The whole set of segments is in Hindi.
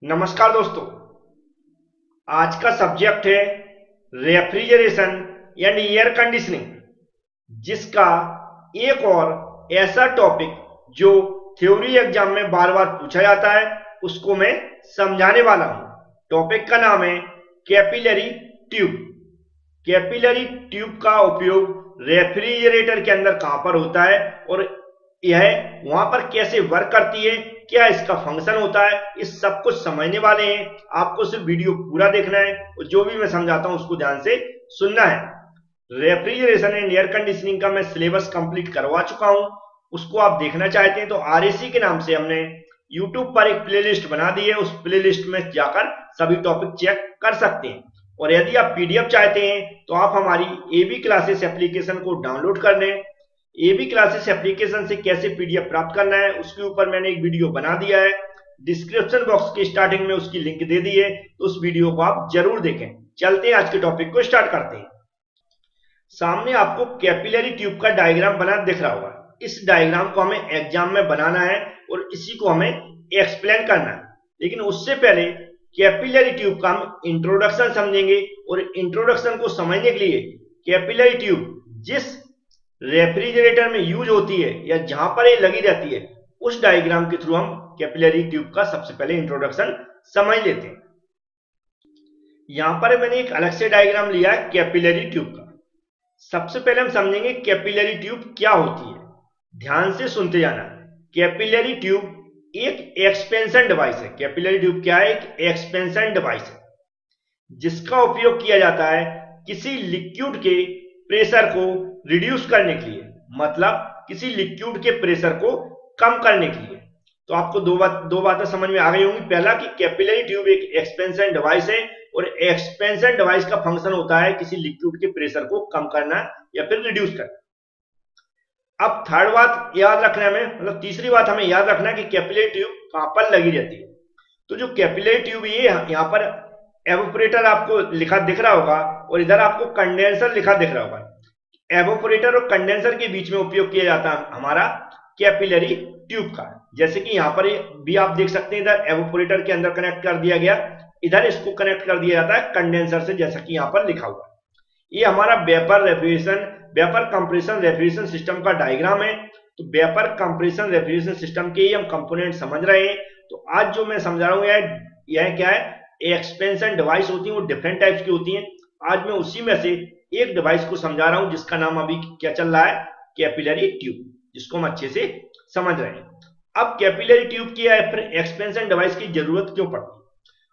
नमस्कार दोस्तों। आज का सब्जेक्ट है रेफ्रिजरेशन एंड एयर कंडीशनिंग, जिसका एक और ऐसा टॉपिक जो थ्योरी एग्जाम में बार बार पूछा जाता है उसको मैं समझाने वाला हूं। टॉपिक का नाम है कैपिलरी ट्यूब। कैपिलरी ट्यूब का उपयोग रेफ्रिजरेटर के अंदर कहां पर होता है और यह वहां पर कैसे वर्क करती है, क्या इसका फंक्शन होता है, इस सब कुछ समझने वाले हैं। आपको सिर्फ वीडियो पूरा देखना है और जो भी मैं समझाता हूं उसको ध्यान से सुनना है। रेफ्रिजरेशन एंड एयर कंडीशनिंग का मैं सिलेबस कंप्लीट करवा चुका हूं, उसको आप देखना चाहते हैं तो आरएसी के नाम से हमने यूट्यूब पर एक प्लेलिस्ट बना दी है। उस प्लेलिस्ट में जाकर सभी टॉपिक चेक कर सकते हैं। और यदि आप पीडीएफ चाहते हैं तो आप हमारी एबी क्लासेस एप्लीकेशन को डाउनलोड कर लें। एबी क्लासेस एप्लीकेशन से कैसे पीडीएफ प्राप्त करना है उसके ऊपर मैंने एक वीडियो बना दिया है, डिस्क्रिप्शन बॉक्स के स्टार्टिंग में उसकी लिंक दे दी है, तो उस वीडियो को आप जरूर देखें। चलते हैं आज के टॉपिक को स्टार्ट करते हैं। सामने आपको कैपिलरी ट्यूब का डायग्राम बना दिख रहा होगा। इस डायग्राम को हमें एग्जाम में बनाना है और इसी को हमें एक्सप्लेन करना है। लेकिन उससे पहले कैपिलरी ट्यूब का हम इंट्रोडक्शन समझेंगे और इंट्रोडक्शन को समझने के लिए कैपिलरी ट्यूब जिस रेफ्रिजरेटर में यूज होती है या जहां पर ये लगी रहती है उस डायग्राम के थ्रू हम कैपिलरी ट्यूब का सबसे पहले इंट्रोडक्शन समझ लेते हैं। यहां पर मैंने एक अलग से डायग्राम लिया है कैपिलरी ट्यूब का। सबसे पहले हम समझेंगे कैपिलरी ट्यूब क्या होती है। ध्यान से सुनते जाना। कैपिलरी ट्यूब एक एक्सपेंशन डिवाइस है। कैपिलरी ट्यूब क्या है? एक एक्सपेंशन डिवाइस है जिसका उपयोग किया जाता है किसी लिक्विड के प्रेशर को रिड्यूस करने के लिए, मतलब किसी लिक्विड के प्रेशर को कम करने के लिए। तो आपको दो बातें समझ में आ गई होंगी। पहला कि कैपिलरी ट्यूब एक एक्सपेंशन डिवाइस है और एक्सपेंशन डिवाइस का फंक्शन होता है किसी लिक्विड के प्रेशर को कम करना या फिर रिड्यूस करना। अब थर्ड बात याद रखना है, मतलब तीसरी बात हमें याद रखना है कि कैपिलरी ट्यूब कहां पर लगी रहती है। तो जो कैपिलरी ट्यूब ये यहां पर एवोपरेटर आपको लिखा दिख रहा होगा और इधर आपको कंडेंसर लिखा दिख रहा होगा। एवोपरेटर और कंडेंसर के बीच में उपयोग किया जाता है हमारा कैपिलरी ट्यूब का। जैसे कि यहाँ पर भी आप देख सकते हैं, इधर एवोपरेटर के अंदर कनेक्ट कर दिया गया, इधर इसको कनेक्ट कर दिया जाता है कंडेंसर से, जैसा कि यहाँ पर लिखा हुआ है। ये हमारा वेपर कंप्रेशन रेफ्रिजरेशन सिस्टम का डायग्राम है। तो वेपर कंप्रेशन रेफ्रिजरेशन सिस्टम के ही हम कंपोनेंट समझ रहे हैं। तो आज जो मैं समझा रहा हूँ यह क्या है? एक्सपेंशन डिवाइस होती है, वो डिफरेंट टाइप्स की होती हैं। आज मैं उसी में से एक डिवाइस को समझा रहा हूं जिसका नाम अभी क्या चल रहा है? कैपिलरी ट्यूब, जिसको हम अच्छे से समझ रहे हैं। अब कैपिलरी ट्यूब की या फिर एक्सपेंशन डिवाइस की जरूरत क्यों पड़ती है?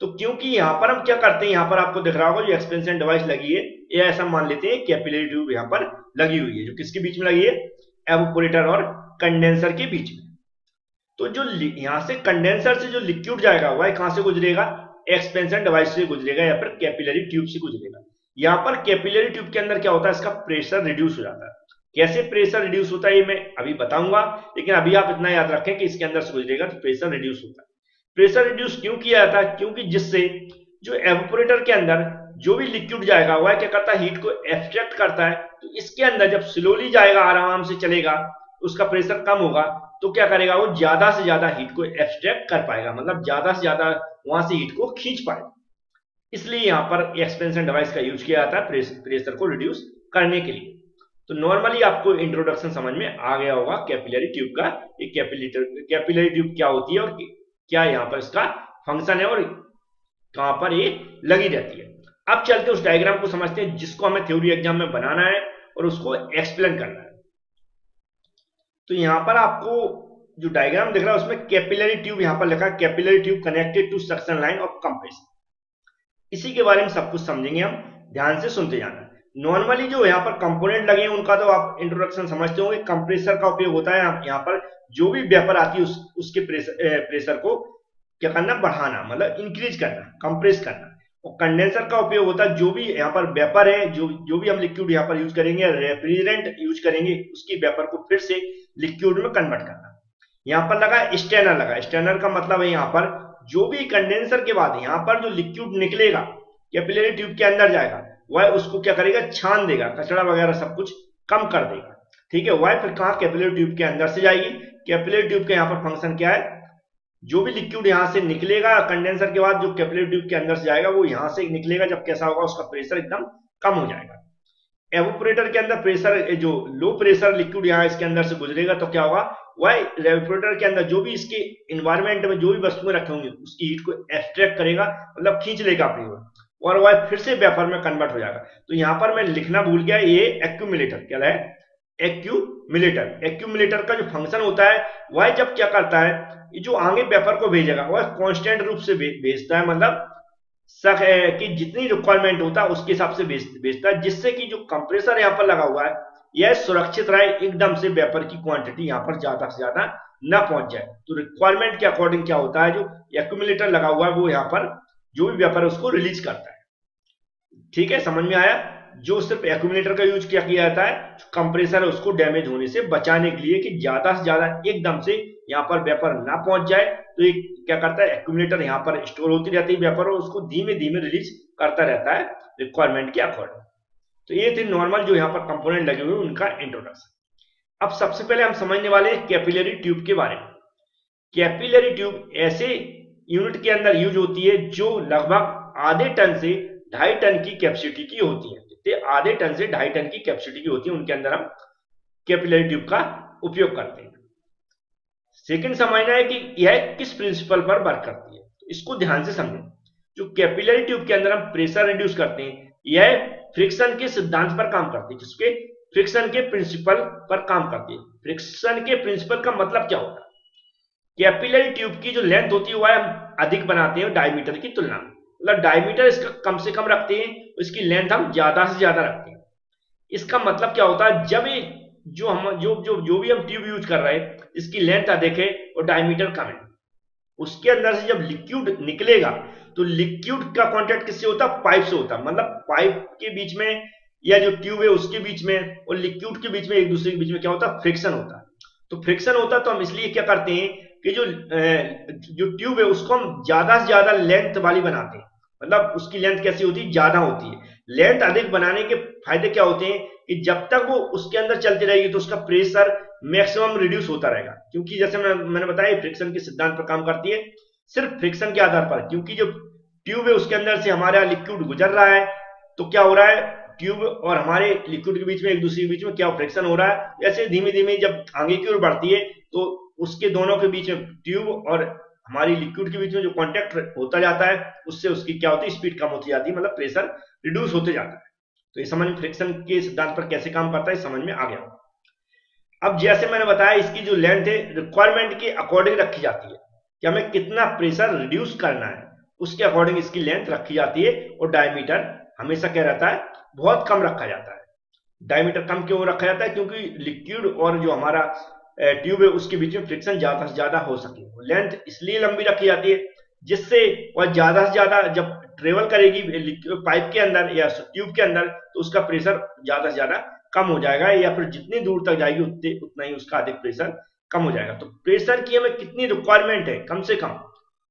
तो क्योंकि यहां पर हम क्या करते हैं, यहां पर आपको दिख रहा होगा जो एक्सपेंशन डिवाइस लगी है, ये ऐसा मान लेते हैं कैपिलरी ट्यूब यहां पर लगी हुई है, जो किसके बीच में लगी है? एवोपरेटर और कंडेंसर के बीच में। तो जो यहां से कंडेंसर से जो लिक्विड जाएगा वह कहां से गुजरेगा? एक्सपेंशन डिवाइस से गुजरेगा या फिर कैपिलरी ट्यूब से गुजरेगा। यहां पर कैपिलरी ट्यूब के अंदर क्या होता है? इसका प्रेशर रिड्यूस हो जाता है। कैसे प्रेशर रिड्यूस होता है ये मैं अभी बताऊंगा, लेकिन अभी आप इतना याद रखें कि इसके अंदर से गुजरेगा तो प्रेशर रिड्यूस होता है। प्रेशर रिड्यूस क्यों किया जाता है? क्योंकि जिससे जो एवोपरेटर के अंदर जो भी लिक्विड जाएगा वह क्या करता है? हीट को एक्सट्रैक्ट करता है। तो इसके अंदर जब स्लोली जाएगा, आराम से चलेगा, उसका प्रेशर कम होगा, तो क्या करेगा? वो ज्यादा से ज्यादा हीट को एक्सट्रैक्ट कर पाएगा, मतलब ज्यादा से ज्यादा वहां से हीट को खींच पाएगा। इसलिए यहां पर एक्सपेंशन डिवाइस का यूज किया जाता है प्रेशर को रिड्यूस करने के लिए। तो नॉर्मली आपको इंट्रोडक्शन समझ में आ गया होगा कैपिलरी ट्यूब का। एक कैपिलरी ट्यूब क्या होती है और क्या यहां पर इसका फंक्शन है और कहां पर ये लगी रहती है। अब चलते उस डायग्राम को समझते हैं जिसको हमें थ्योरी एग्जाम में बनाना है और उसको एक्सप्लेन करना है। तो यहां पर आपको जो डायग्राम दिख रहा है उसमें कैपिलरी ट्यूब यहां पर लिखा है, capillary tube connected to suction line of compression. इसी के बारे में सब कुछ समझेंगे हम, ध्यान से सुनते जाना। नॉर्मली जो यहाँ पर कंपोनेंट लगे हैं उनका तो आप इंट्रोडक्शन समझते होंगे। कंप्रेसर का उपयोग होता है यहाँ पर जो भी वेपर आती है उसके प्रेशर को क्या करना? बढ़ाना, मतलब इंक्रीज करना, कंप्रेस करना। और कंडेंसर का उपयोग होता है जो भी यहाँ पर वेपर है, जो भी हम लिक्विड यहाँ पर यूज करेंगे, रेफ्रिजरेंट यूज करेंगे, उसकी वेपर को फिर से लिक्विड में कन्वर्ट करना। यहाँ पर लगा स्टेनर, लगा स्टेनर का मतलब है यहाँ पर जो भी कंडेंसर के बाद यहाँ पर जो लिक्विड निकलेगा कैपिलरी ट्यूब के अंदर जाएगा, वह उसको क्या करेगा? छान देगा, कचरा वगैरह सब कुछ कम कर देगा। ठीक है, वह फिर कहां? कैपिलरी ट्यूब के अंदर से जाएगी। कैपिलरी ट्यूब का यहाँ पर फंक्शन क्या है? जो भी लिक्विड यहां से निकलेगा कंडेंसर के बाद, जो कैपिलरी ट्यूब के अंदर से जाएगा वो यहां से निकलेगा, जब कैसा होगा उसका प्रेशर एकदम कम हो जाएगा। एवोपरेटर के अंदर प्रेशर, जो लो प्रेशर लिक्विड यहाँ इसके अंदर से गुजरेगा तो क्या होगा, वह एवोपरेटर के अंदर जो भी इसके इन्वायरमेंट में जो भी वस्तुएं रखी होंगी उसकी हीट को एक्सट्रैक्ट करेगा, मतलब खींच लेगा अपनी ओर, और वह फिर से वेपर में कन्वर्ट हो जाएगा। तो यहाँ पर मैं लिखना भूल गया, ये एक्यूमुलेटर क्या है, एक्यूमुलेटर। एक्यूमुलेटर का जो फंक्शन होता है वह जब क्या करता है, ये जो आगे वेपर को भेजेगा वह कांस्टेंट रूप से भेजता है, मतलब कि जितनी रिक्वायरमेंट होता है उसके हिसाब से भेजता है, जिससे कि जो कंप्रेसर यहाँ पर लगा हुआ है यह सुरक्षित रहे, एकदम से वेपर की क्वांटिटी यहाँ पर ज्यादा से ज्यादा ना पहुंच जाए। तो रिक्वायरमेंट के अकॉर्डिंग क्या होता है, जो एक्यूमुलेटर लगा हुआ है वो यहाँ पर जो भी वेपर है उसको रिलीज करता है। ठीक है, समझ में आया। जो सिर्फ एक्यूमुलेटर का यूज किया जाता है, कंप्रेसर है उसको डैमेज होने से बचाने के लिए, कि ज्यादा से ज्यादा एकदम से यहाँ पर वेपर ना पहुंच जाए, तो ये क्या करता है, एक्यूमुलेटर यहाँ पर स्टोर होती रहती है वेपर, और उसको धीमे धीमे रिलीज करता रहता है रिक्वायरमेंट के अकॉर्डिंग। तो ये थे नॉर्मल जो यहाँ पर कंपोनेंट लगे हुए उनका इंट्रोडक्शन। अब सबसे पहले हम समझने वाले हैं कैपिलरी ट्यूब के बारे में। कैपिलरी ट्यूब ऐसे यूनिट के अंदर यूज होती है जो लगभग आधे टन से 2.5 टन की कैपेसिटी की होती है। आधे टन से 2.5 टन की कैपेसिटी की होती है, उनके अंदर हम कैपिलरी ट्यूब का उपयोग करते हैं। सेकंड समझना है कि यह किस प्रिंसिपल पर वर्क करती है, तो इसको ध्यान से समझें। जो कैपिलरी ट्यूब के अंदर हम प्रेशर रिड्यूस करते हैं, यह फ्रिक्शन के सिद्धांत पर काम करती है, जिसके फ्रिक्शन के प्रिंसिपल पर काम करती है। फ्रिक्शन के प्रिंसिपल का मतलब क्या होता है, कैपिलरी ट्यूब की जो लेंथ होती है वह हम अधिक बनाते हैं डायमीटर की तुलना में, मतलब डायमीटर इसका कम से कम रखते हैं, इसकी लेंथ हम ज्यादा से ज्यादा रखते हैं। इसका मतलब क्या होता है, जब ये जो भी हम ट्यूब यूज कर रहे हैं इसकी लेंथ अधिक है और डायमीटर कम है, उसके अंदर से जब लिक्विड निकलेगा तो लिक्विड का कांटेक्ट किससे होता है, पाइप से होता है। मतलब पाइप के बीच में या जो ट्यूब है उसके बीच में और लिक्विड के बीच में, एक दूसरे के बीच में क्या होता है, फ्रिक्शन होता है। तो फ्रिक्शन होता है तो हम इसलिए क्या करते हैं कि जो ट्यूब है उसको हम ज्यादा से ज्यादा लेंथ वाली बनाते हैं, मतलब उसकी लेंथ कैसी होती है, ज्यादा होती है। लेंथ अधिक बनाने के फायदे क्या होते हैं कि जब तक वो उसके अंदर चलती रहेगी तो उसका प्रेशर मैक्सिमम रिड्यूस होता रहेगा, क्योंकि जैसे मैंने बताया फ्रिक्शन के सिद्धांत पर काम करती है, सिर्फ फ्रिक्शन के आधार पर। क्योंकि जो ट्यूब है उसके अंदर से हमारा लिक्विड गुजर रहा है, तो क्या हो रहा है, ट्यूब और हमारे लिक्विड के बीच में, एक दूसरे के बीच में क्या फ्रिक्शन हो रहा है। जैसे धीमे धीमे जब आगे की ओर बढ़ती है तो उसके दोनों के बीच में, ट्यूब और हमारी लिक्विड के बीच में जो कांटेक्ट होता जाता है, उससे उसकी क्या होती है, स्पीड कम होती जाती है, मतलब प्रेशर रिड्यूस होते जाता है। तो ये समझ में फ्रिक्शन के सिद्धांत पर कैसे काम करता है समझ में आ गया। अब जैसे मैंने बताया, इसकी जो लेंथ है रिक्वायरमेंट के अकॉर्डिंग रखी जाती है कि हमें कितना प्रेशर रिड्यूस करना है, उसके अकॉर्डिंग इसकी लेंथ रखी जाती है। और डायमीटर हमेशा क्या रहता है, बहुत कम रखा जाता है। डायमीटर कम क्यों रखा जाता है, क्योंकि लिक्विड और जो हमारा ट्यूब है उसके बीच में फ्रिक्शन ज्यादा से ज्यादा हो सके। लेंथ इसलिए लंबी रखी जाती है जिससे वह ज्यादा से ज्यादा जब ट्रेवल करेगी पाइप के अंदर या ट्यूब के अंदर, तो उसका प्रेशर ज्यादा से ज्यादा कम हो जाएगा, या फिर जितनी दूर तक जाएगी उतना ही उसका अधिक प्रेशर कम हो जाएगा। तो प्रेशर की हमें कितनी रिक्वायरमेंट है कम से कम,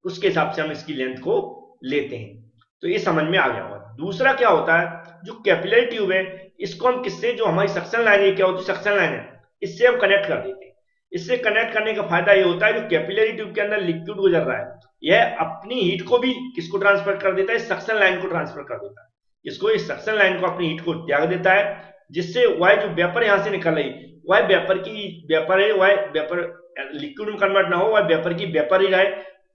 उसके हिसाब से हम इसकी लेंथ को लेते हैं। तो ये समझ में आ गया होगा। दूसरा क्या होता है, जो कैपिलरी ट्यूब है इसको हम किससे, जो हमारी सक्शन लाइन है, क्या होती है सक्शन लाइन है, इससे हम कनेक्ट कर देते हैं। इससे कनेक्ट करने का फायदा ये होता है, जो कैपिलरी ट्यूब के अंदर लिक्विड गुजर रहा है यह अपनी हीट को भी किसको ट्रांसफर कर देता है, सक्शन लाइन को ट्रांसफर कर देता है। इसको इस सक्शन लाइन को अपनी हीट को त्याग देता है, जिससे वह जो वेपर यहां से निकल रही वह वेपर है, वह वेपर लिक्विड में कन्वर्ट ना हो, वह वेपर की वेपर ही रहे,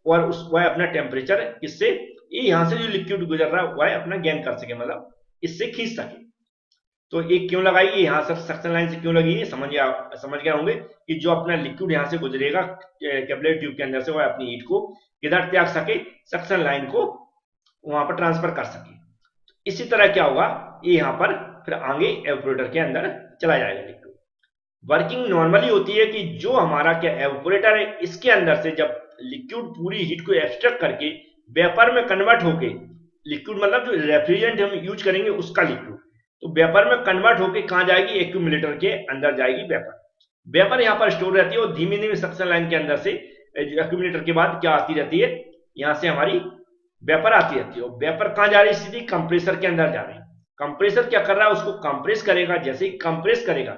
और वह अपना टेम्परेचर इससे यहां से जो लिक्विड गुजर रहा है वह अपना गेन कर सके, मतलब इससे खींच सके। तो ये क्यों लगाई, यहाँ से सक्शन लाइन से क्यों लगी है समझ गए होंगे कि जो अपना लिक्विड यहाँ से गुजरेगा कैपिलरी ट्यूब के अंदर से, वह अपनी हीट को किधर त्याग सके, सक्शन लाइन को वहां पर ट्रांसफर कर सके। इसी तरह क्या होगा, ये यहाँ पर फिर आगे एवापोरेटर के अंदर चला जाएगा लिक्विड। वर्किंग नॉर्मली होती है कि जो हमारा क्या एवापोरेटर है, इसके अंदर से जब लिक्विड पूरी हीट को एक्सट्रैक्ट करके वेपर में कन्वर्ट होके, लिक्विड मतलब जो रेफ्रिजरेंट हम यूज करेंगे उसका लिक्विड, तो वेपर में कन्वर्ट होके कहां जाएगी, एक्यूमुलेटर के अंदर जाएगी। वेपर यहाँ पर स्टोर रहती है और धीमे धीमे सक्शन लाइन के अंदर से एक्यूमुलेटर के बाद क्या आती रहती है, यहाँ से हमारी वेपर आती रहती है। और वेपर कहां जा रही है, सीधी कंप्रेसर के अंदर जा रही है। कंप्रेसर क्या कर रहा है, उसको कंप्रेस करेगा। जैसे ही कंप्रेस करेगा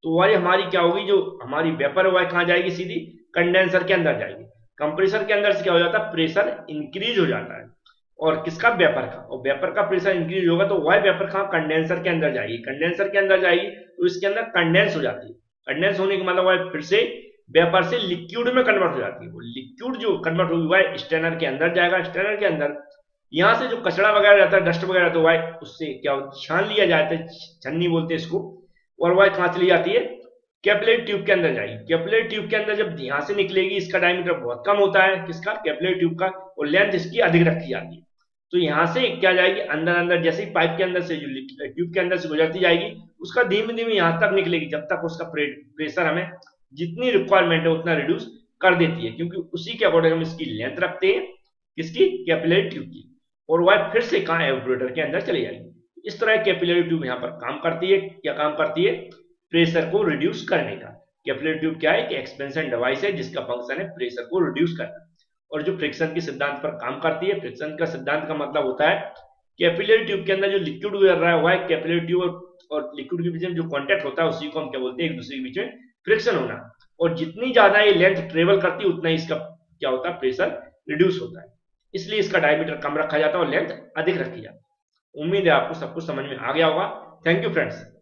तो वह हमारी क्या होगी, जो हमारी वेपर है वह कहां जाएगी, सीधी कंडेंसर के अंदर जाएगी। कंप्रेसर के अंदर से क्या हो जाता है, प्रेशर इंक्रीज हो जाता है। और किसका, वेपर का। और वेपर का प्रेशर इंक्रीज होगा तो वह वेपर कहाँ, कंडेंसर के अंदर जाएगी। कंडेंसर के अंदर जाएगी तो इसके अंदर कंडेंस हो जाती है। कंडेंस होने का मतलब वह फिर से वेपर से लिक्विड में कन्वर्ट हो जाती है। वो लिक्विड जो कन्वर्ट होगी वह स्टेनर के अंदर जाएगा। स्टेनर के अंदर यहाँ से जो कचरा वगैरह रहता है, डस्ट वगैरह, तो वह उससे क्या छान लिया जाता है, छन्नी बोलते हैं इसको। और वह कहाँ चली जाती है, कैपिलरी ट्यूब के अंदर जाएगी। कैपिलरी ट्यूब के अंदर जब यहाँ से निकलेगी, इसका डायमीटर बहुत कम होता है, किसका, कैपिलरी ट्यूब का, और लेंथ इसकी अधिक रखी जाती है। तो यहाँ से क्या जाएगी, अंदर अंदर, जैसे ही पाइप के अंदर से जो ट्यूब के अंदर से गुजरती जाएगी, उसका धीमे धीमे यहाँ तक निकलेगी, जब तक उसका प्रेशर हमें जितनी रिक्वायरमेंट है उतना रिड्यूस कर देती है, क्योंकि उसी के अकॉर्डिंग हम इसकी लेंथ रखते हैं, किसकी, कैपिलरी ट्यूब की। और वह फिर से कहाँ, एवापोरेटर के अंदर चली जाएगी। इस तरह कैपिलरी ट्यूब यहाँ पर काम करती है। क्या काम करती है, प्रेशर को रिड्यूस करने का। कैपिलरी ट्यूब क्या है कि एक्सपेंशन डिवाइस है जिसका फंक्शन है प्रेशर को रिड्यूस करना। और जो फ्रिक्शन के सिद्धांत पर काम करती है। फ्रिक्शन का सिद्धांत का मतलब होता है कैपिलरी ट्यूब के अंदर जो लिक्विड गुजर रहा है वह कैपिलरी ट्यूब और लिक्विड के बीच में जो कांटेक्ट होता है उसी को हम क्या बोलते हैं, एक दूसरे के बीच में फ्रिक्शन होना। और जितनी ज्यादा ये लेंथ ट्रेवल करती है उतना ही इसका क्या होता है, प्रेशर रिड्यूस होता है। इसलिए इसका डायमीटर कम रखा जाता है और लेंथ अधिक रखी जाती है। उम्मीद है आपको सब कुछ समझ में आ गया होगा। Thank you friends.